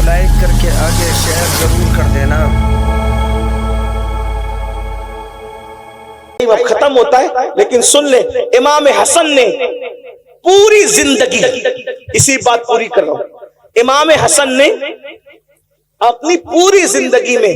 کو لائک کر کے آگے شیئر ضرور کر دینا۔ وقت ختم ہوتا ہے لیکن سن لے، امام حسن نے پوری زندگی، اسی بات پوری کر رہا ہوں، امام حسن نے اپنی پوری زندگی میں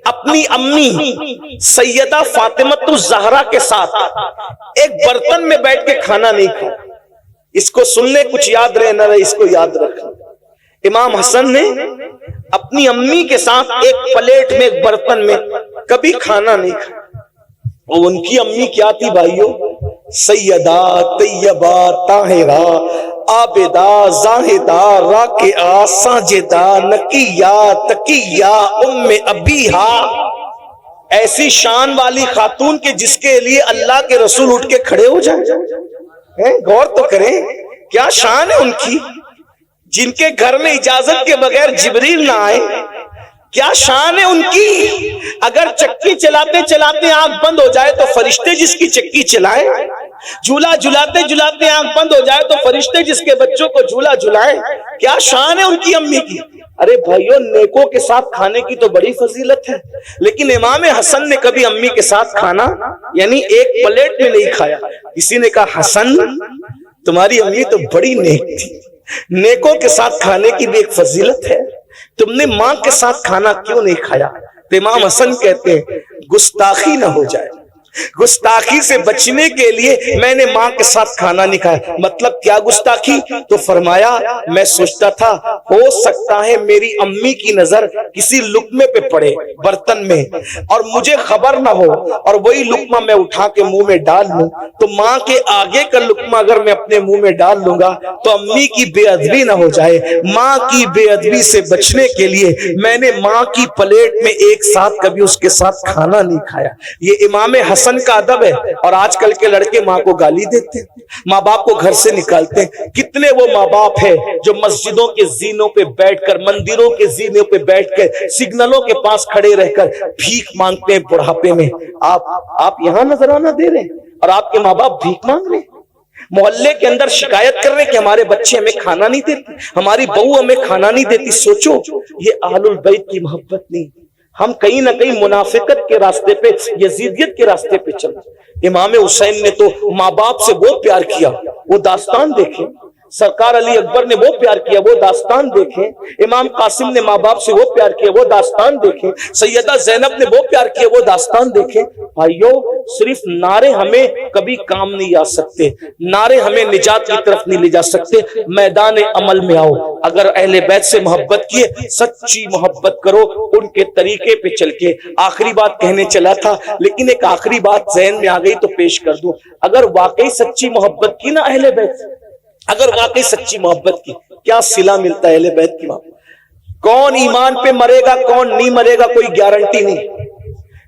اپنی امی سیدہ فاطمۃ الزہرا کے ساتھ ایک برتن میں بیٹھ کے کھانا نہیں کھایا۔ اس کو سن لے، کچھ یاد رہے نہ رہے اس کو یاد رکھ۔ امام حسن نے اپنی امی کے ساتھ ایک پلیٹ میں، ایک برتن میں کبھی کھانا نہیں کھایا۔ اور ان کی امی کیا تھی بھائیو؟ سیدہ طیبہ طاہرہ عابدہ زاہدہ راکعہ ساجدہ نقیہ تقیہ ام ابیہا، ایسی شان والی خاتون کے جس کے لیے اللہ کے رسول اٹھ کے کھڑے ہو جائیں۔ غور تو کریں کیا شان ہے ان کی، جن کے گھر میں اجازت کے بغیر جبریل نہ آئے، کیا شان ہے ان کی۔ اگر چکی چلاتے چلاتے آنکھ بند ہو جائے تو فرشتے جس کی چکی چلائیں، جھولا جھلاتے جھلاتے آنکھ بند ہو جائے تو فرشتے جس کے بچوں کو جھولا جھلائیں، کیا شان ہے ان کی امی کی۔ ارے بھائیو، نیکوں کے ساتھ کھانے کی تو بڑی فضیلت ہے، لیکن امام حسن نے کبھی امی کے ساتھ کھانا یعنی ایک پلیٹ میں نہیں کھایا۔ کسی نے کہا حسن تمہاری امی تو بڑی نیک تھی، نیکوں کے ساتھ کھانے کی بھی ایک فضیلت ہے، تم نے ماں کے ساتھ کھانا کیوں نہیں کھایا؟ تو امام حسن کہتے ہیں گستاخی نہ ہو جائے، گستاخی سے بچنے کے لیے میں نے ماں کے ساتھ کھانا نہیں کھایا۔ مطلب کیا گستاخی؟ تو فرمایا میں سوچتا تھا ہو سکتا ہے میری امی کی نظر کسی لقمے پہ پڑے برتن میں اور مجھے خبر نہ ہو، اور وہی لقمہ میں اٹھا کے منہ میں ڈال لوں، تو ماں کے آگے کا لقمہ اگر میں اپنے منہ میں ڈال لوں گا تو امی کی بے ادبی نہ ہو جائے۔ ماں کی بے ادبی سے بچنے کے لیے میں نے ماں کی پلیٹ میں ایک ساتھ کبھی اس کے ساتھ کھانا نہیں کھایا۔ یہ امام حسن کا ادب ہے۔ اور آج کل کے لڑکے ماں کو گالی دیتے ہیں، ماں باپ کو گھر سے نکالتے ہیں۔ کتنے وہ ماں باپ ہیں جو مسجدوں کے زینوں پہ بیٹھ کر، مندروں کے زینوں پہ بیٹھ کر، سگنلوں کے پاس کھڑے رہ کر بھیک مانگتے ہیں بڑھاپے میں۔ آپ یہاں نذرانہ دے رہے ہیں اور آپ کے ماں باپ بھیک مانگ رہے ہیں، محلے کے اندر شکایت کر رہے ہیں کہ ہمارے بچے ہمیں کھانا نہیں دیتے، ہماری بہو ہمیں کھانا نہیں دیتی۔ سوچو، یہ اہل البیت کی محبت نہیں، ہم کہیں نہ کہیں منافقت کے راستے پہ، یزیدیت کے راستے پہ چل۔ امام حسین نے تو ماں باپ سے وہ پیار کیا، وہ داستان دیکھیں۔ سرکار علی اکبر نے وہ پیار کیا، وہ داستان دیکھیں۔ امام قاسم نے ماں باپ سے وہ پیار کیا، وہ داستان دیکھیں۔ سیدہ زینب نے وہ پیار کیا، وہ داستان دیکھیں۔ بھائیو، صرف نعرے ہمیں کبھی کام نہیں آ سکتے، نعرے ہمیں نجات کی طرف نہیں لے جا سکتے۔ میدان عمل میں آؤ، اگر اہل بیت سے محبت کیے، سچی محبت کرو ان کے طریقے پہ چل کے۔ آخری بات کہنے چلا تھا لیکن ایک آخری بات ذہن میں آ گئی تو پیش کر دوں۔ اگر واقعی سچی محبت کی نا اہل بیت سے، اگر واقعی سچی محبت کی، کیا صلہ ملتا ہے اہل بیت کی محبت؟ کون ایمان پہ مرے گا کون نہیں مرے گا کوئی گارنٹی نہیں،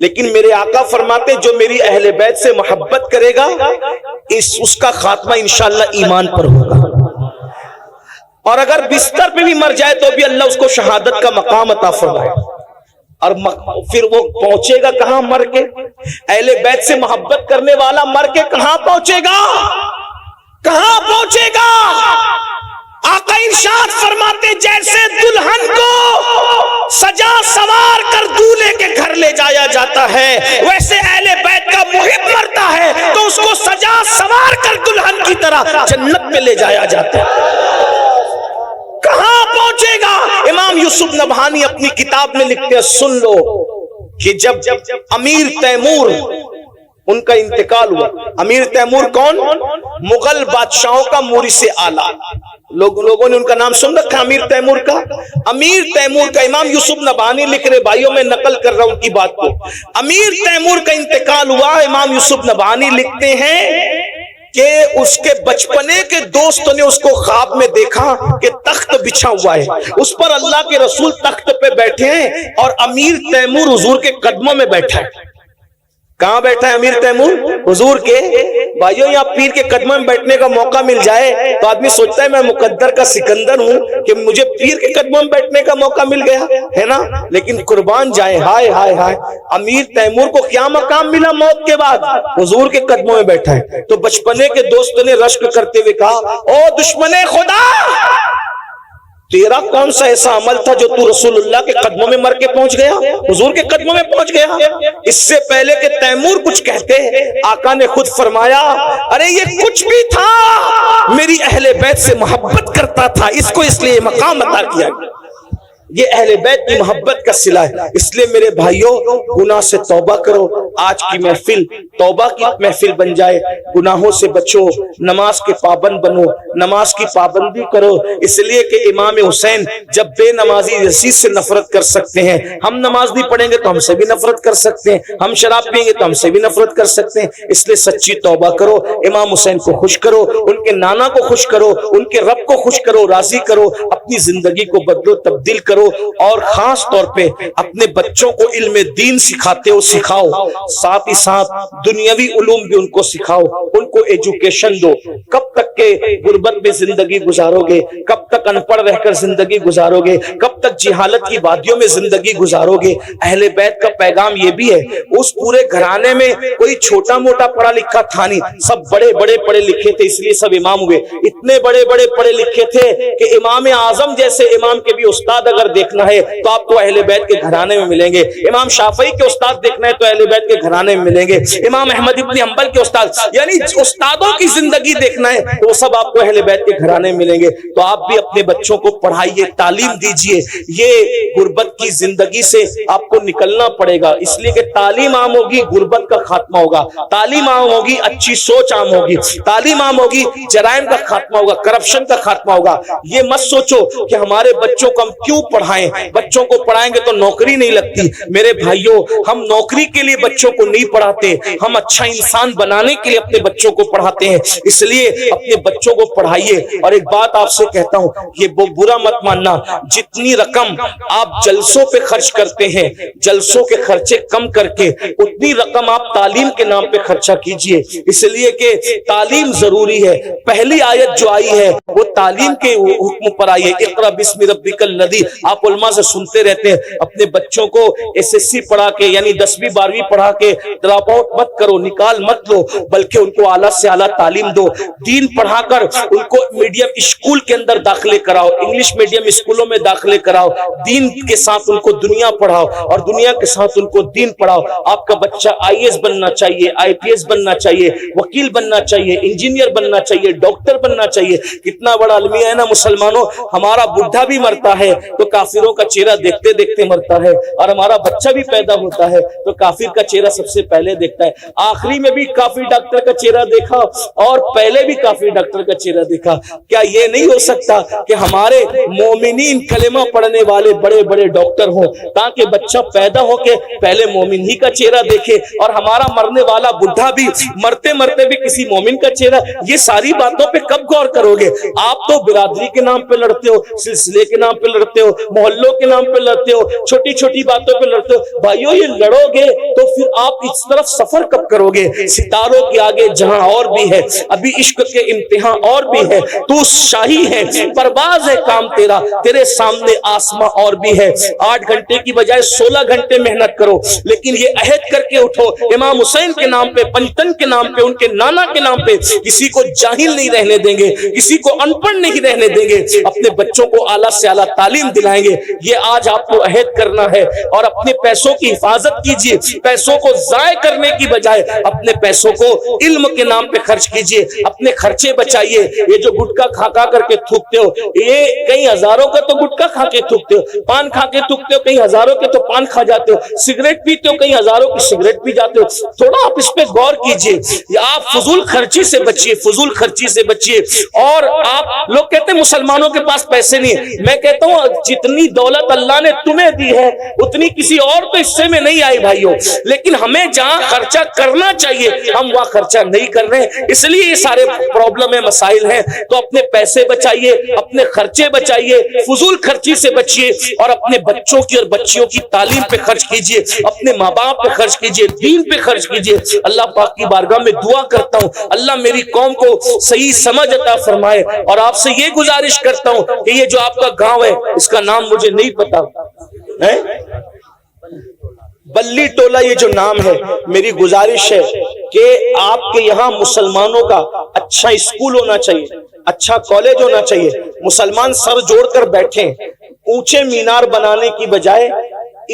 لیکن میرے آقا فرماتے جو میری اہل بیت سے محبت کرے گا اس کا خاتمہ انشاءاللہ ایمان پر ہوگا، اور اگر بستر پہ بھی مر جائے تو بھی اللہ اس کو شہادت کا مقام عطا فرمائے۔ اور پھر وہ پہنچے گا کہاں مر کے؟ اہل بیت سے محبت کرنے والا مر کے کہاں پہنچے گا؟ کہاں پہنچے گا؟ آقا ارشاد فرماتے جیسے دلہن کو سجا سوار کر دولہے کے گھر لے جایا جاتا ہے، ویسے اہل بیت کا محب مرتا ہے تو اس کو سجا سوار کر دلہن کی طرح جنت میں لے جایا جاتا ہے۔ کہاں پہنچے گا؟ امام یوسف نبہانی اپنی کتاب میں لکھتے ہیں، سن لو کہ جب امیر تیمور ان کا انتقال ہوا۔ امیر تیمور کون؟ مغل بادشاہوں کا مورث اعلیٰ، لوگوں نے ان کا نام سن رکھا امیر تیمور کا۔ امیر تیمور کا امام یوسف نبہانی لکھ رہے، بھائیوں میں نقل کر رہا ہوں ان کی بات کو۔ امیر تیمور کا انتقال ہوا، امام یوسف نبہانی لکھتے ہیں کہ اس کے بچپنے کے دوستوں نے اس کو خواب میں دیکھا کہ تخت بچھا ہوا ہے، اس پر اللہ کے رسول تخت پہ بیٹھے ہیں اور امیر تیمور حضور کے قدموں میں بیٹھا ہے۔ کہاں بیٹھا ہے امیر تیمور؟ حضور کے۔ بھائیوں، یہاں پیر کے قدموں میں بیٹھنے کا موقع مل جائے تو آدمی سوچتا ہے میں مقدر کا سکندر ہوں کہ مجھے پیر کے قدموں میں بیٹھنے کا موقع مل گیا ہے نا، لیکن قربان جائیں، ہائے ہائے ہائے، امیر تیمور کو کیا مقام ملا موت کے بعد؟ حضور کے قدموں میں بیٹھا ہے۔ تو بچپنے کے دوستوں نے رشک کرتے ہوئے کہا، او دشمن خدا، تیرا کون سا ایسا عمل تھا جو تو رسول اللہ کے قدموں میں مر کے پہنچ گیا، حضور کے قدموں میں پہنچ گیا؟ اس سے پہلے کہ تیمور کچھ کہتے آقا نے خود فرمایا ارے یہ کچھ بھی تھا، میری اہل بیت سے محبت کرتا تھا، اس کو اس لیے مقام عطا کیا گیا۔ یہ اہل بیت کی محبت کا صلہ ہے۔ اس لیے میرے بھائیوں گناہ سے توبہ کرو، آج کی محفل توبہ کی محفل بن جائے، گناہوں سے بچو، نماز کے پابند بنو، نماز کی پابندی کرو، اس لیے کہ امام حسین جب بے نمازی یزید سے نفرت کر سکتے ہیں، ہم نماز نہیں پڑھیں گے تو ہم سے بھی نفرت کر سکتے ہیں، ہم شراب پئیں گے تو ہم سے بھی نفرت کر سکتے ہیں۔ اس لیے سچی توبہ کرو، امام حسین کو خوش کرو، ان کے نانا کو خوش کرو، ان کے رب کو خوش کرو، راضی کرو، اپنی زندگی کو بدلو، تبدیل کرو، اور خاص طور پہ اپنے بچوں کو علم دین سکھاتے ہو سکھاؤ، ساتھ ہی ساتھ دنیاوی علوم بھی ان کو سکھاؤ، ان کو ایجوکیشن دو۔ کب تک کے غربت میں زندگی گزارو گے، کب تک ان پڑھ رہ کر زندگی گزارو گے، کب تک جہالت کی وادیوں میں زندگی گزارو گے؟ اہل بیت کا پیغام یہ بھی ہے، اس پورے گھرانے میں کوئی چھوٹا موٹا پڑھا لکھا تھا نہیں، سب بڑے بڑے پڑھے لکھے تھے، اس لیے سب امام ہوئے۔ اتنے بڑے بڑے پڑھے لکھے تھے کہ امام اعظم جیسے امام کے بھی استاد اگر دیکھنا ہے تو آپ کو اہل بیت کے گھرانے میں ملیں گے، امام شافعی کے استاد دیکھنا ہے تو اہل بیت کے گھرانے میں ملیں گے، امام احمد ابن حنبل کے استاد، یعنی استادوں کی زندگی دیکھنا ہے تو وہ سب آپ کو اہل بیت کے گھرانے میں ملیں گے۔ تو آپ بھی اپنے بچوں کو پڑھائیے، تعلیم دیجیے، یہ غربت کی زندگی سے آپ کو نکلنا پڑے گا، اس لیے کہ تعلیم عام ہوگی غربت کا خاتمہ ہوگا، تعلیم عام ہوگی اچھی سوچ عام ہوگی، تعلیم عام ہوگی جرائم کا خاتمہ ہوگا، کرپشن کا خاتمہ ہوگا۔ یہ مت سوچو کہ ہمارے بچوں کو ہم کیوں پڑھائیں، بچوں کو پڑھائیں گے تو نوکری نہیں لگتی۔ میرے بھائیوں ہم نوکری کے لیے بچوں کو نہیں پڑھاتے، ہم اچھا انسان بنانے کے لیے اپنے بچوں کو پڑھاتے ہیں، اس لیے اپنے بچوں کو پڑھائیے۔ اور ایک بات آپ سے کہتا ہوں، یہ برا مت ماننا، جتنی رقم آپ جلسوں پہ خرچ کرتے ہیں، جلسوں کے خرچے کم کر کے اتنی رقم آپ تعلیم کے نام پہ خرچہ کیجئے، اس لیے کہ تعلیم ضروری ہے۔ پہلی آیت جو آئی ہے وہ تعلیم کے حکم پر آئی ہے، اقرا بسم ربک الذی۔ آپ علماء سے سنتے رہتے ہیں اپنے بچوں کو ایس ایس سی پڑھا کے، یعنی 10ویں 12ویں پڑھا کے ڈراپ آؤٹ مت کرو، نکال مت لو، بلکہ ان کو اعلیٰ سے اعلیٰ تعلیم دو، دین پڑھا کر ان کو میڈیم اسکول کے اندر داخلے کراؤ، انگلش میڈیم اسکولوں میں داخلے کراؤ، دین کے ساتھ ان کو دنیا پڑھاؤ اور دنیا کے ساتھ ان کو دین پڑھاؤ۔ آپ کا بچہ آئی ایس بننا چاہیے، آئی پی ایس بننا چاہیے، وکیل بننا چاہیے، انجینئر بننا چاہیے، ڈاکٹر بننا چاہیے۔ کتنا بڑا المیہ ہے نا مسلمانوں، ہمارا بڈھا بھی مرتا ہے تو کافروں کا چہرہ دیکھتے دیکھتے مرتا ہے، اور ہمارا بچہ بھی پیدا ہوتا ہے تو کافر کا چہرہ سب سے پہلے دیکھتا ہے۔ آخری میں بھی کافر ڈاکٹر کا چہرہ دیکھا اور پہلے بھی کافر ڈاکٹر کا چہرہ دیکھا۔ کیا یہ نہیں ہو سکتا کہ ہمارے مومنین کلمہ پڑھنے والے بڑے بڑے ڈاکٹر ہوں، تاکہ بچہ پیدا ہو کے پہلے مومن ہی کا چہرہ دیکھے، اور ہمارا مرنے والا بڈھا بھی مرتے مرتے بھی کسی مومن کا چہرہ؟ یہ ساری باتوں پہ کب غور کرو گے؟ آپ تو برادری کے نام پہ لڑتے ہو، سلسلے کے نام پہ لڑتے ہو، محلوں کے نام پہ لڑتے ہو، چھوٹی چھوٹی باتوں پہ لڑتے ہو۔ بھائیو یہ لڑو گے تو پھر آپ اس طرف سفر کب کرو گے؟ ستاروں کے آگے جہاں اور بھی ہے، ابھی عشق کے امتحان اور بھی ہے، تو شاہی ہے، پرواز ہے کام تیرا، تیرے سامنے آسماں اور بھی ہے۔ 8 گھنٹے کی بجائے 16 گھنٹے محنت کرو، لیکن یہ عہد کر کے اٹھو، امام حسین کے نام پہ، پنجتن کے نام پہ، ان کے نانا کے نام پہ کسی کو جاہل نہیں رہنے دیں گے، کسی کو ان پڑھ نہیں رہنے دیں گے، اپنے بچوں کو اعلیٰ سے اعلیٰ تعلیم دلائیں گے۔ یہ آج آپ کو عہد کرنا ہے، اور اپنے پیسوں کی حفاظت کیجیے، پیسوں کو ضائع کرنے کی بجائے اپنے پیسوں کو علم کے نام پہ خرچ کیجیے، اپنے خرچے بچائیے۔ یہ جو گٹکا کھا کھا کر کے تھوکتے ہو، یہ کئی ہزاروں کا تو گٹکا کھا کے تھوکتے ہو، پان کھا کے تھوکتے ہو، کئی ہزاروں کے تو پان کھا جاتے ہو، سگریٹ پیتے ہو، کئی ہزاروں کی سگریٹ پی جاتے ہو۔ تھوڑا آپ اس پہ غور کیجیے، آپ فضول خرچی سے بچیے، فضول خرچی سے بچیے۔ اور آپ لوگ کہتے ہیں مسلمانوں کے پاس پیسے نہیں ہے، میں کہتا ہوں جتنی دولت اللہ نے تمہیں دی ہے اتنی کسی اور تو حصے میں نہیں آئی بھائیوں، لیکن ہمیں جہاں خرچہ کرنا چاہیے ہم وہاں خرچہ نہیں کر رہے ہیں، اس لیے یہ سارے پرابلم ہے، مسائل ہیں۔ تو اپنے پیسے بچائیے، اپنے خرچے بچائیے، فضول خرچی سے بچیے، اور اپنے بچوں کی اور بچیوں کی تعلیم پہ خرچ کیجیے، اپنے ماں باپ پہ خرچ کیجیے، دین پہ خرچ کیجیے۔ اللہ پاک کی بارگاہ میں دعا کرتا ہوں اللہ میری قوم کو صحیح سمجھ عطا فرمائے، اور آپ سے یہ گزارش کرتا ہوں کہ یہ جو آپ کا گاؤں ہے اس کا نام مجھے نہیں پتا ہے، بلی ٹولہ یہ جو نام ہے، میری گزارش ہے کہ آپ کے یہاں مسلمانوں کا اچھا اسکول ہونا چاہیے، اچھا کالج ہونا چاہیے. مسلمان سر جوڑ کر بیٹھیں, اونچے مینار بنانے کی بجائے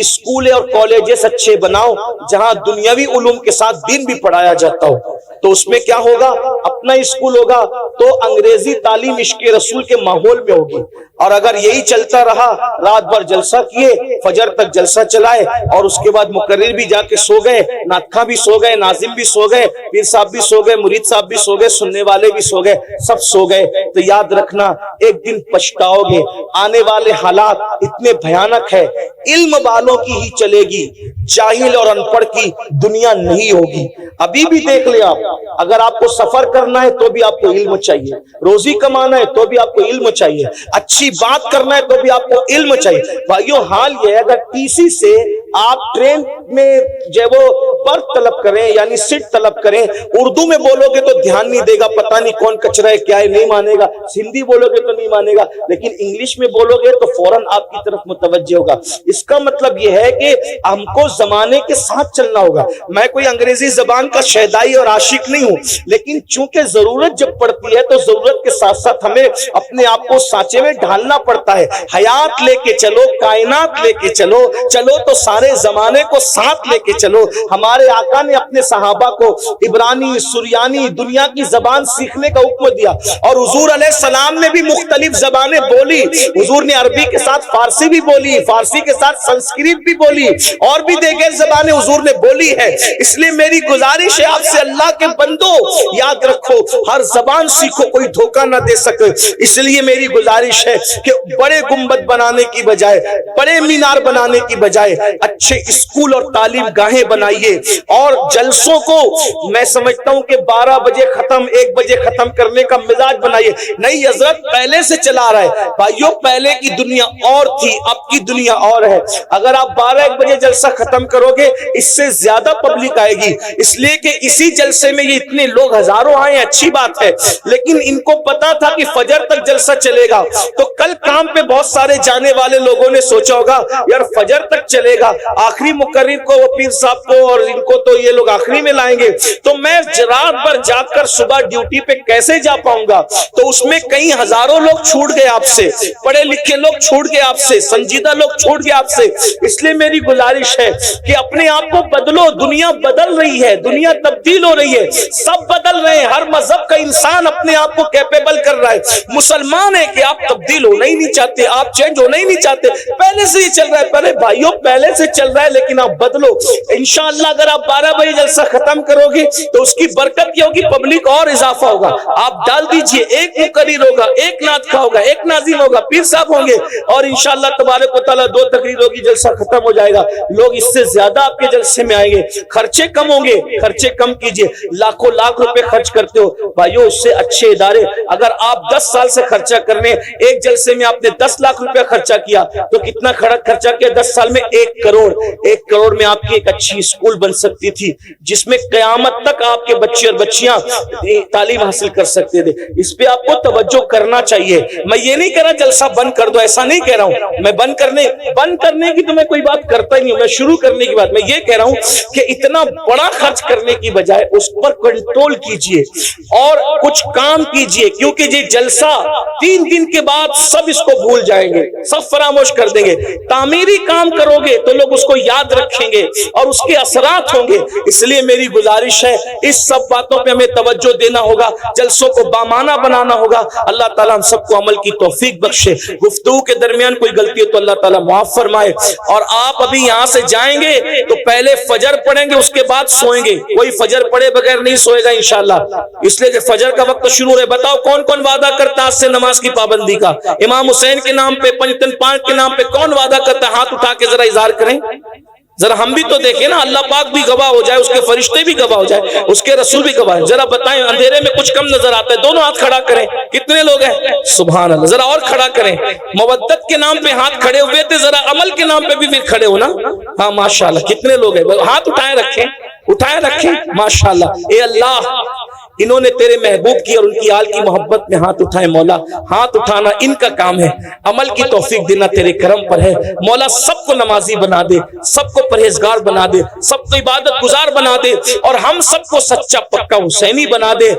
اسکول اور کالجز اچھے بناؤ جہاں دنیاوی علوم کے ساتھ دین بھی پڑھایا جاتا ہو. تو اس میں کیا ہوگا, اپنا اسکول ہوگا تو انگریزی تعلیم عشق رسول کے ماحول میں ہوگی. اور اگر یہی چلتا رہا, رات بھر جلسہ کیے, فجر تک جلسہ چلائے, اور اس کے بعد مقرر بھی جا کے سو گئے, ناطخواں بھی سو گئے, ناظم بھی سو گئے, پیر صاحب بھی سو گئے, مرید صاحب بھی سو گئے, سننے والے بھی سو گئے, سب سو گئے, تو یاد رکھنا ایک دن پچھتاؤ گے. آنے والے حالات اتنے بھیانک ہے, علم والوں کی ہی چلے گی, جاہل اور ان پڑھ کی دنیا نہیں ہوگی. ابھی بھی دیکھ لیں آپ, اگر آپ کو سفر کرنا ہے تو بھی آپ کو علم چاہیے, روزی کمانا ہے تو بھی آپ کو علم چاہیے, اچھی بات کرنا ہے تو بھی آپ کو علم چاہیے. بھائیو حال یہ ہے, اگر ٹی سی سے آپ ٹرین میں جو ہے وہ برتھ طلب کریں یعنی سیٹ طلب کریں, اردو میں بولو گے تو دھیان نہیں دے گا, پتہ نہیں کون کچرا ہے کیا ہے, نہیں مانے گا. ہندی بولو گے تو نہیں مانے گا, لیکن انگلش میں بولو گے تو فوراً آپ کی طرف متوجہ ہوگا. اس کا مطلب یہ ہے کہ ہم کو زمانے کے ساتھ چلنا ہوگا. میں کوئی انگریزی زبان کا شیدائی اور عاشق نہیں ہوں, لیکن چونکہ ضرورت جب پڑتی ہے تو ضرورت کے ساتھ ساتھ ہمیں اپنے آپ کو سانچے میں ڈھالنا پڑتا ہے. حیات لے کے چلو, کائنات لے کے چلو, چلو تو سارے زمانے کو ساتھ لے کے چلو. ہمارے آقا نے اپنے صحابہ کو عبرانی, سریانی, دنیا کی زبان سیکھنے کا حکم دیا, اور حضور علیہ السلام نے بھی مختلف زبانیں بولی. حضور نے عربی کے ساتھ فارسی بھی بولی, فارسی کے ساتھ سنسکرت بھی بولی, اور بھی دیگر زبانیں حضور نے بولی ہے. اس لیے میری گزارش ہے آپ سے, اللہ کے بندو یاد رکھو, ہر زبان سیکھو, کوئی دھوکہ نہ دے سکے. اس لیے میری گزارش ہے کہ بڑے گنبد بنانے کی بجائے, بڑے مینار بنانے کی بجائے اچھے اسکول اور تعلیم گاہیں بنائیے. اور جلسوں کو میں سمجھتا ہوں کہ 12 بجے ختم, 1 بجے ختم کرنے کا مزاج بنائیے. نہیں حضرت پہلے سے چلا رہا ہے. بھائیو پہلے کی دنیا اور تھی, اب کی دنیا اور ہے. اگر آپ 12-1 بجے جلسہ ختم کرو گے, اس سے زیادہ پبلک آئے گی. اس لیے کہ اسی جلسے میں یہ اتنے لوگ ہزاروں آئے, اچھی بات ہے, لیکن ان کو پتا تھا کہ فجر تک جلسہ چلے گا. تو کل کام پہ بہت سارے جانے والے لوگوں نے سوچا ہوگا یار فجر تک چلے گا, آخری مقرر کو, وہ پیر صاحب کو اور ان کو تو یہ لوگ آخری میں لائیں گے, تو میں رات بھر جا کر صبح ڈیوٹی پہ کیسے جا پاؤں گا. تو اس میں کئی ہزاروں لوگ چھوٹ گئے آپ سے, پڑھے لکھے لوگ چھوٹ گئے آپ سے, سنجیدہ لوگ چھوٹ گئے آپ سے. اس لیے میری گزارش ہے کہ اپنے آپ کو بدلو. دنیا بدل رہی ہے, دنیا تبدیل ہو رہی ہے, سب بدل رہے ہیں, ہر مذہب کا انسان اپنے آپ کو کیپیبل کر رہا ہے. مسلمان ہے کہ آپ تبدیل ہونا ہی نہیں چاہتے, آپ چینج ہونا ہی نہیں چاہتے, پہلے سے ہی چل رہا ہے. پہلے بھائیوں پہلے سے چل رہا ہے, لیکن آپ بدلو. انشاءاللہ اگر آپ 12 بجے جلسہ ختم کرو گے تو اس کی برکت یہ ہوگی, پبلک اور اضافہ ہوگا. آپ ڈال دیجئے, ایک مقرر ہوگا, ایک ناطخواں ہوگا, ایک ناظم ہوگا, پیر صاحب ہوں گے, اور انشاءاللہ تبارک و تعالیٰ 2 تقریر ہوگی, جلسہ ختم ہو جائے گا. لوگ اس سے زیادہ آپ کے جلسے میں آئیں گے. خرچے کم ہوں گے, خرچے کم کیجئے. لاکھوں لاکھ روپے خرچ کرتے ہو بھائیو, اس سے اچھے ادارے. اگر آپ 10 سال سے خرچہ کرنے, ایک جلسے میں آپ نے 10 لاکھ روپے خرچہ کیا, تو کتنا خرچہ کیا 10 سال میں؟ 1 کروڑ. 1 کروڑ میں آپ کی ایک اچھی اسکول بن سکتی تھی, جس میں قیامت تک آپ کے بچے اور بچیاں تعلیم حاصل کر سکتے تھے. اس پہ آپ کو توجہ کرنا چاہیے. میں یہ نہیں کہہ رہا جلسہ بند کر دو, ایسا نہیں کہہ رہا ہوں میں. بند کرنے کی تو میں کوئی بات کرتا ہی نہیں ہوں, میں شروع کرنے کی بات میں یہ کہہ رہا ہوں کہ اتنا بڑا خرچ کرنے کی بجائے اس پر کنٹرول کیجئے اور کچھ کام کیجئے. کیونکہ یہ جلسہ 3 دن کے بعد سب اس کو بھول جائیں گے, سب فراموش کر دیں گے. تعمیری کام کرو گے تو لوگ اس کو یاد رکھیں گے اور اس کے اثرات ہوں گے. اس لیے میری گزارش ہے, اس سب باتوں پہ ہمیں توجہ دینا ہوگا, جلسوں کو بامانہ بنانا ہوگا. اللہ تعالیٰ ہم سب کو عمل کی توفیق بخشے. گفتگو کے درمیان کوئی غلطی ہے تو اللہ تعالیٰ معاف فرمائے. اور آپ ابھی یہاں سے جائیں گے تو پہلے فجر پڑھیں گے, اس کے بعد سوئیں گے. کوئی فجر پڑھے بغیر نہیں سوئے گا انشاءاللہ, اس لیے کہ فجر کا وقت شروع ہے. بتاؤ کون کون وعدہ کرتا ہے آج سے نماز کی پابندی کا؟ امام حسین کے نام پہ, پنجتن 5 کے نام پہ کون وعدہ کرتا ہے؟ ہاتھ اٹھا کے ذرا اظہار کریں. ذرا ہم بھی تو دیکھیں نا, اللہ پاک بھی گواہ ہو جائے, اس کے فرشتے بھی گواہ ہو جائے, اس کے رسول بھی گواہ. ذرا بتائیں, اندھیرے میں کچھ کم نظر آتا ہے, دونوں ہاتھ کھڑا کریں. کتنے لوگ ہیں؟ سبحان اللہ. ذرا اور کھڑا کریں. مودت کے نام پہ ہاتھ کھڑے ہوئے تھے, ذرا عمل کے نام پہ بھی کھڑے ہو نا. ہاں ماشاءاللہ. کتنے لوگ ہیں؟ ہاتھ اٹھائے رکھیں, اٹھائے رکھیں. ماشاءاللہ. اے اللہ, انہوں نے تیرے محبوب کی اور ان کی آل کی محبت میں ہاتھ اٹھائے. مولا ہاتھ اٹھانا ان کا کام ہے, عمل کی توفیق دینا تیرے کرم پر ہے. مولا سب کو نمازی بنا دے, سب کو پرہیزگار بنا دے, سب کو عبادت گزار بنا دے, اور ہم سب کو سچا پکا حسینی بنا دے.